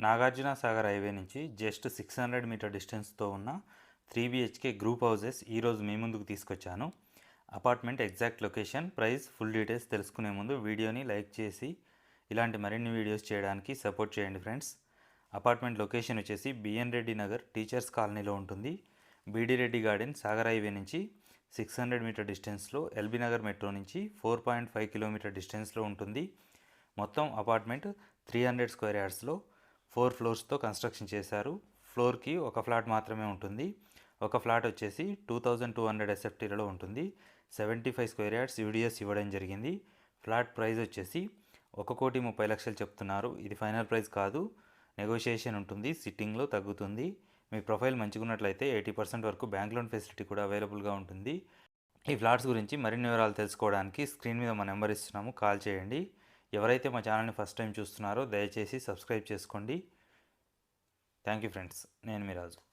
Nagarjuna Sagar highway నుంచి just 600 metre డిస్టెన్స్తో ఉన్న 3 BHK group houses ఈరోజు మీ ముందుకు తీసుకొచ్చాను. Apartment exact location, price, full details తెలుసుకునే ముందు వీడియోని లైక్ చేసి ఇలాంటి మరిన్ని వీడియోస్ చేయడానికి సపోర్ట్ చేయండి ఫ్రెండ్స్. అపార్ట్మెంట్ లొకేషన్ వచ్చేసి బిఎన్ రెడ్డి నగర్ టీచర్స్ కాలనీలో ఉంటుంది. బీడీ రెడ్డి గార్డెన్ సాగర్ హైవే నుంచి 600 మీటర్ డిస్టెన్స్లో, ఎల్బీ నగర్ మెట్రో నుంచి 4.5 కిలోమీటర్ డిస్టెన్స్లో ఉంటుంది. మొత్తం అపార్ట్మెంట్ 300 స్క్వేర్ యార్డ్స్లో 4 ఫ్లోర్స్తో కన్స్ట్రక్షన్ చేశారు. ఫ్లోర్కి ఒక ఫ్లాట్ మాత్రమే ఉంటుంది. ఒక ఫ్లాట్ వచ్చేసి 2200 SFTలలో ఉంటుంది. 75 స్క్వేర్ యార్డ్స్ యూడిఎస్ ఇవ్వడం జరిగింది. ఫ్లాట్ ప్రైస్ వచ్చేసి 1,30,00,000 చెప్తున్నారు. ఇది ఫైనల్ ప్రైస్ కాదు, నెగోషియేషన్ ఉంటుంది, సిట్టింగ్లో తగ్గుతుంది. మీ ప్రొఫైల్ మంచిగున్నట్లయితే 80% వరకు బ్యాంక్ లోన్ ఫెసిలిటీ కూడా అవైలబుల్గా ఉంటుంది. ఈ ఫ్లాట్స్ గురించి మరిన్ని వివరాలు తెలుసుకోవడానికి స్క్రీన్ మీద మా నెంబర్ ఇస్తున్నాము, కాల్ చేయండి. ఎవరైతే మా ఛానల్ని ఫస్ట్ టైం చూస్తున్నారో దయచేసి సబ్స్క్రైబ్ చేసుకోండి. Thank you friends. నేను మీ రాజు.